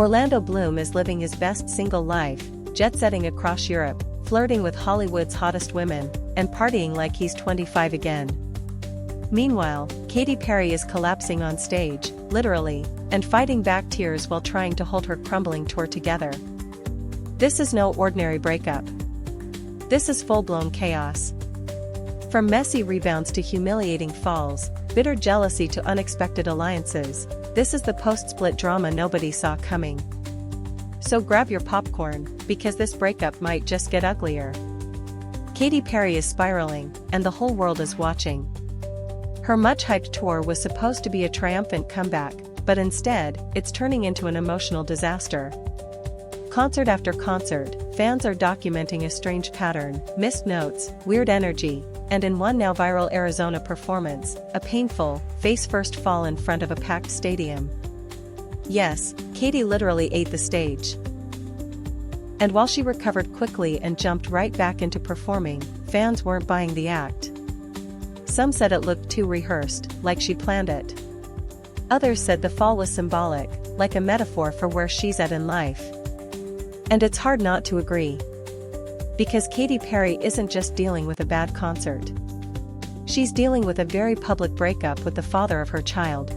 Orlando Bloom is living his best single life, jet-setting across Europe, flirting with Hollywood's hottest women, and partying like he's 25 again. Meanwhile, Katy Perry is collapsing on stage, literally, and fighting back tears while trying to hold her crumbling tour together. This is no ordinary breakup. This is full-blown chaos. From messy rebounds to humiliating falls, bitter jealousy to unexpected alliances, this is the post-split drama nobody saw coming. So grab your popcorn, because this breakup might just get uglier. Katy Perry is spiraling, and the whole world is watching. Her much-hyped tour was supposed to be a triumphant comeback, but instead, it's turning into an emotional disaster. Concert after concert, fans are documenting a strange pattern, missed notes, weird energy, and in one now viral Arizona performance, a painful, face-first fall in front of a packed stadium. Yes, Katy literally ate the stage. And while she recovered quickly and jumped right back into performing, fans weren't buying the act. Some said it looked too rehearsed, like she planned it. Others said the fall was symbolic, like a metaphor for where she's at in life. And it's hard not to agree. Because Katy Perry isn't just dealing with a bad concert. She's dealing with a very public breakup with the father of her child.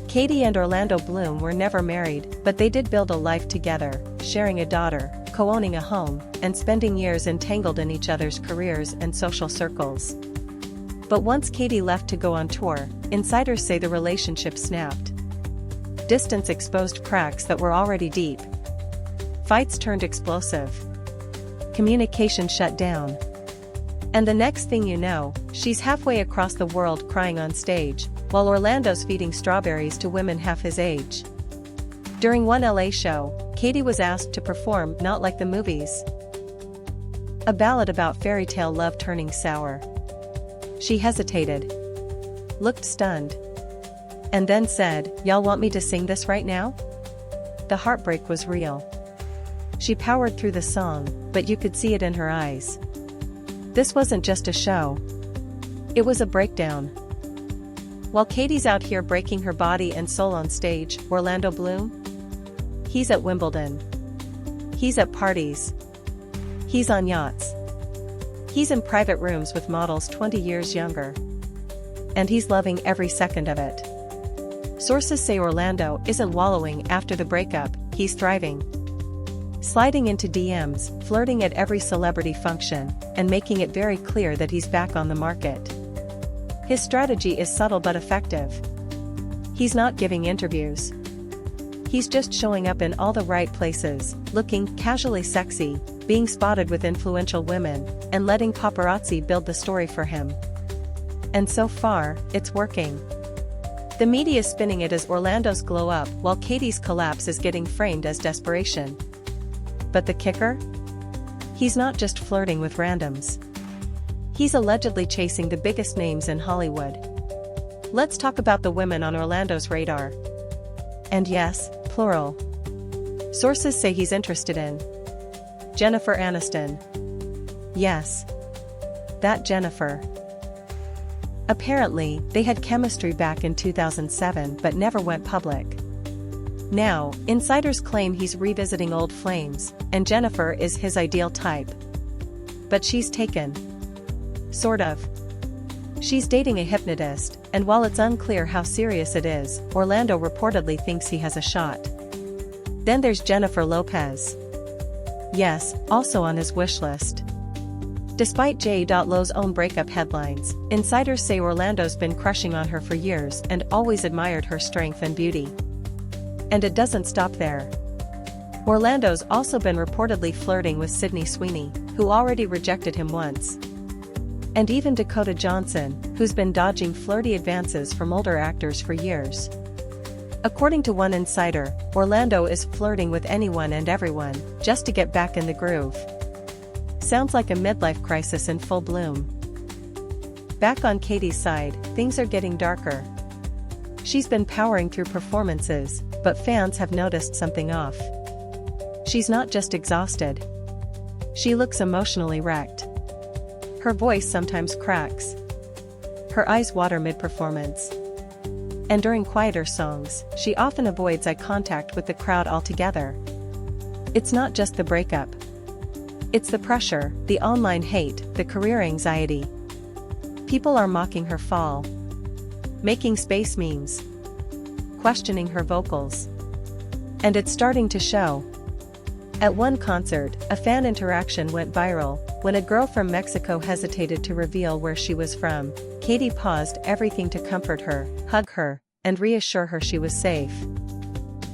Katy and Orlando Bloom were never married, but they did build a life together, sharing a daughter, co-owning a home, and spending years entangled in each other's careers and social circles. But once Katy left to go on tour, insiders say the relationship snapped. Distance exposed cracks that were already deep. Fights turned explosive. Communication shut down. And the next thing you know, she's halfway across the world crying on stage, while Orlando's feeding strawberries to women half his age. During one LA show, Katy was asked to perform Not Like the Movies, a ballad about fairy tale love turning sour. She hesitated, looked stunned, and then said, "Y'all want me to sing this right now?" The heartbreak was real. She powered through the song, but you could see it in her eyes. This wasn't just a show. It was a breakdown. While Katy's out here breaking her body and soul on stage, Orlando Bloom? He's at Wimbledon. He's at parties. He's on yachts. He's in private rooms with models 20 years younger. And he's loving every second of it. Sources say Orlando isn't wallowing after the breakup, he's thriving. Sliding into DMs, flirting at every celebrity function, and making it very clear that he's back on the market. His strategy is subtle but effective. He's not giving interviews. He's just showing up in all the right places, looking casually sexy, being spotted with influential women, and letting paparazzi build the story for him. And so far, it's working. The media is spinning it as Orlando's glow up, while Katy's collapse is getting framed as desperation. But the kicker? He's not just flirting with randoms. He's allegedly chasing the biggest names in Hollywood. Let's talk about the women on Orlando's radar. And yes, plural. Sources say he's interested in Jennifer Aniston. Yes. That Jennifer. Apparently, they had chemistry back in 2007 but never went public. Now, insiders claim he's revisiting old flames, and Jennifer is his ideal type. But she's taken. Sort of. She's dating a hypnotist, and while it's unclear how serious it is, Orlando reportedly thinks he has a shot. Then there's Jennifer Lopez. Yes, also on his wish list. Despite J.Lo's own breakup headlines, insiders say Orlando's been crushing on her for years and always admired her strength and beauty. And it doesn't stop there. Orlando's also been reportedly flirting with Sydney Sweeney, who already rejected him once. And even Dakota Johnson, who's been dodging flirty advances from older actors for years. According to one insider, Orlando is flirting with anyone and everyone, just to get back in the groove. Sounds like a midlife crisis in full bloom. Back on Katy's side, things are getting darker. She's been powering through performances, but fans have noticed something off. She's not just exhausted. She looks emotionally wrecked. Her voice sometimes cracks. Her eyes water mid-performance. And during quieter songs, she often avoids eye contact with the crowd altogether. It's not just the breakup. It's the pressure, the online hate, the career anxiety. People are mocking her fall, making space memes, questioning her vocals. And it's starting to show. At one concert, a fan interaction went viral. When a girl from Mexico hesitated to reveal where she was from, Katy paused everything to comfort her, hug her, and reassure her she was safe.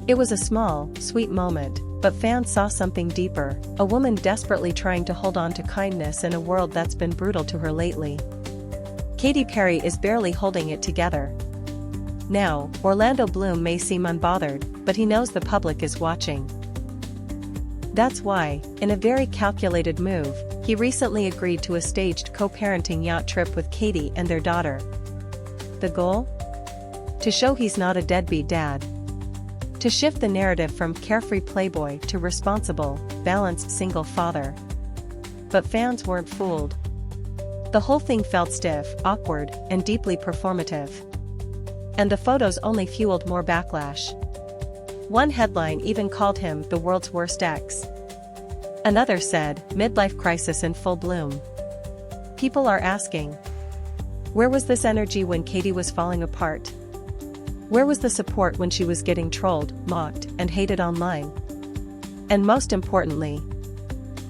It was a small, sweet moment, but fans saw something deeper, a woman desperately trying to hold on to kindness in a world that's been brutal to her lately. Katy Perry is barely holding it together. Now, Orlando Bloom may seem unbothered, but he knows the public is watching. That's why, in a very calculated move, he recently agreed to a staged co-parenting yacht trip with Katy and their daughter. The goal? To show he's not a deadbeat dad. To shift the narrative from carefree playboy to responsible, balanced single father. But fans weren't fooled. The whole thing felt stiff, awkward, and deeply performative. And the photos only fueled more backlash. One headline even called him the world's worst ex. Another said, midlife crisis in full bloom. People are asking, where was this energy when Katy was falling apart? Where was the support when she was getting trolled, mocked, and hated online? And most importantly,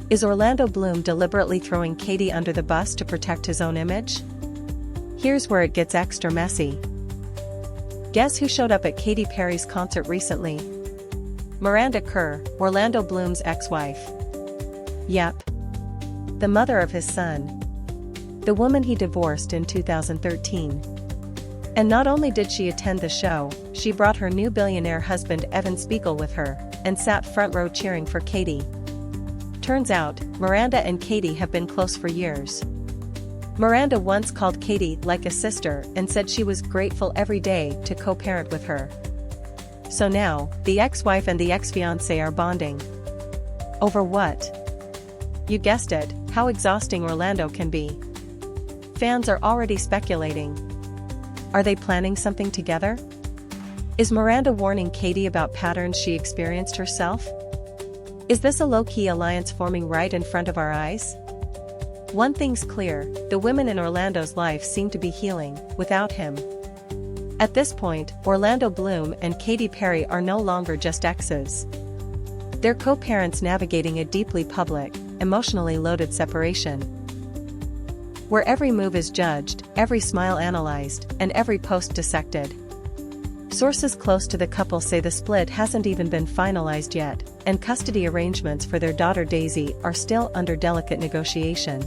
is Orlando Bloom deliberately throwing Katy under the bus to protect his own image? Here's where it gets extra messy. Guess who showed up at Katy Perry's concert recently? Miranda Kerr, Orlando Bloom's ex-wife. Yep. The mother of his son. The woman he divorced in 2013. And not only did she attend the show, she brought her new billionaire husband Evan Spiegel with her, and sat front row cheering for Katy. Turns out, Miranda and Katy have been close for years. Miranda once called Katy like a sister and said she was grateful every day to co-parent with her. So now, the ex-wife and the ex-fiancé are bonding. Over what? You guessed it, how exhausting Orlando can be. Fans are already speculating. Are they planning something together? Is Miranda warning Katy about patterns she experienced herself? Is this a low-key alliance forming right in front of our eyes? One thing's clear, the women in Orlando's life seem to be healing, without him. At this point, Orlando Bloom and Katy Perry are no longer just exes. They're co-parents navigating a deeply public, emotionally loaded separation. Where every move is judged, every smile analyzed, and every post dissected. Sources close to the couple say the split hasn't even been finalized yet, and custody arrangements for their daughter Daisy are still under delicate negotiation.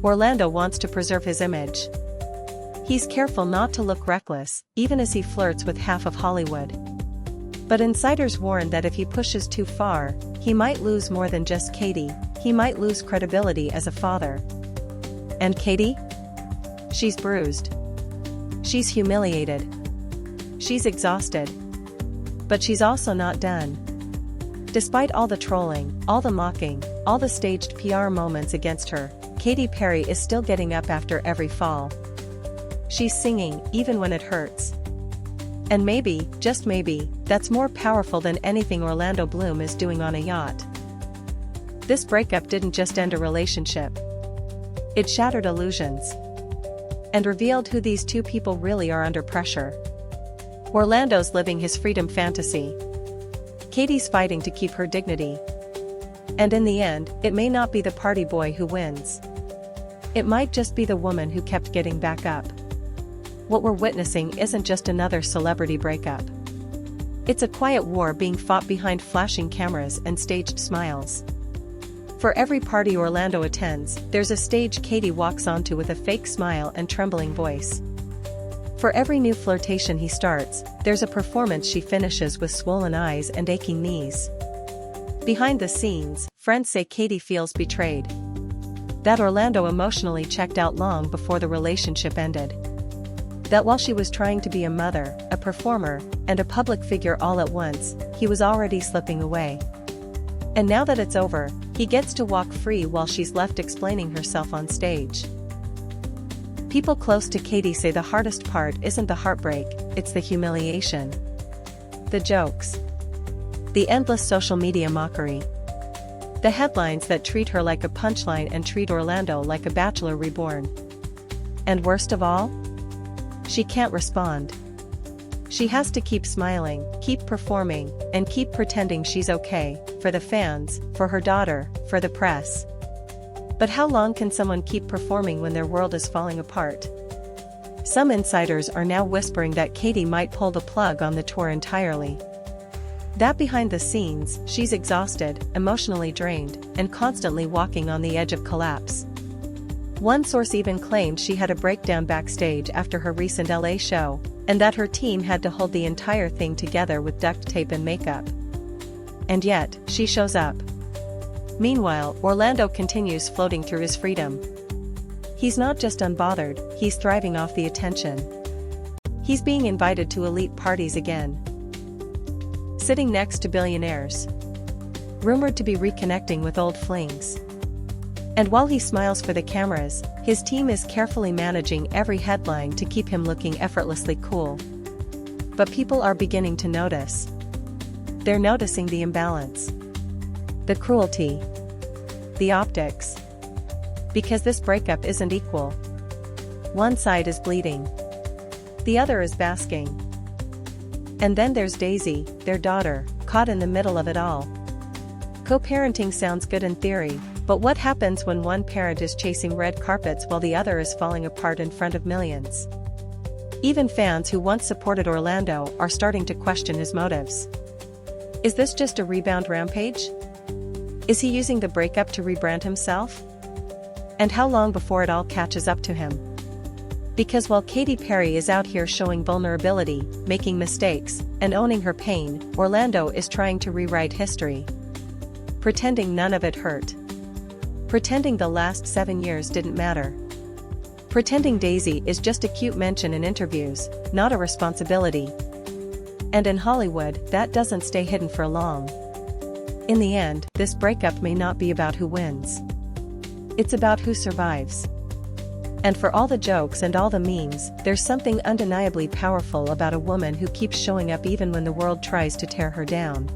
Orlando wants to preserve his image. He's careful not to look reckless, even as he flirts with half of Hollywood. But insiders warn that if he pushes too far, he might lose more than just Katy, he might lose credibility as a father. And Katy? She's bruised. She's humiliated. She's exhausted. But she's also not done. Despite all the trolling, all the mocking, all the staged PR moments against her, Katy Perry is still getting up after every fall. She's singing, even when it hurts. And maybe, just maybe, that's more powerful than anything Orlando Bloom is doing on a yacht. This breakup didn't just end a relationship. It shattered illusions. And revealed who these two people really are under pressure. Orlando's living his freedom fantasy. Katy's fighting to keep her dignity. And in the end, it may not be the party boy who wins. It might just be the woman who kept getting back up. What we're witnessing isn't just another celebrity breakup. It's a quiet war being fought behind flashing cameras and staged smiles. For every party Orlando attends, there's a stage Katy walks onto with a fake smile and trembling voice. For every new flirtation he starts, there's a performance she finishes with swollen eyes and aching knees. Behind the scenes, friends say Katy feels betrayed. That Orlando emotionally checked out long before the relationship ended. That while she was trying to be a mother, a performer, and a public figure all at once, he was already slipping away. And now that it's over, he gets to walk free while she's left explaining herself on stage. People close to Katy say the hardest part isn't the heartbreak, it's the humiliation. The jokes. The endless social media mockery. The headlines that treat her like a punchline and treat Orlando like a bachelor reborn. And worst of all? She can't respond. She has to keep smiling, keep performing, and keep pretending she's okay, for the fans, for her daughter, for the press. But how long can someone keep performing when their world is falling apart? Some insiders are now whispering that Katy might pull the plug on the tour entirely. That behind the scenes, she's exhausted, emotionally drained, and constantly walking on the edge of collapse. One source even claimed she had a breakdown backstage after her recent LA show, and that her team had to hold the entire thing together with duct tape and makeup. And yet, she shows up. Meanwhile, Orlando continues floating through his freedom. He's not just unbothered, he's thriving off the attention. He's being invited to elite parties again. Sitting next to billionaires. Rumored to be reconnecting with old flings. And while he smiles for the cameras, his team is carefully managing every headline to keep him looking effortlessly cool. But people are beginning to notice. They're noticing the imbalance. The cruelty. The optics. Because this breakup isn't equal. One side is bleeding. The other is basking. And then there's Daisy, their daughter, caught in the middle of it all. Co-parenting sounds good in theory, but what happens when one parent is chasing red carpets while the other is falling apart in front of millions? Even fans who once supported Orlando are starting to question his motives. Is this just a rebound rampage? Is he using the breakup to rebrand himself? And how long before it all catches up to him? Because while Katy Perry is out here showing vulnerability, making mistakes, and owning her pain, Orlando is trying to rewrite history. Pretending none of it hurt. Pretending the last 7 years didn't matter. Pretending Daisy is just a cute mention in interviews, not a responsibility. And in Hollywood, that doesn't stay hidden for long. In the end, this breakup may not be about who wins. It's about who survives. And for all the jokes and all the memes, there's something undeniably powerful about a woman who keeps showing up even when the world tries to tear her down.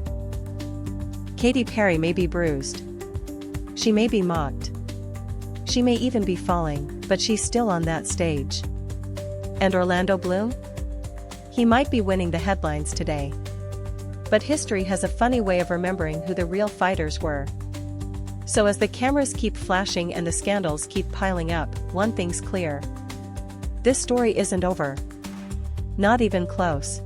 Katy Perry may be bruised. She may be mocked. She may even be falling, but she's still on that stage. And Orlando Bloom? He might be winning the headlines today. But history has a funny way of remembering who the real fighters were. So as the cameras keep flashing and the scandals keep piling up, one thing's clear. This story isn't over. Not even close.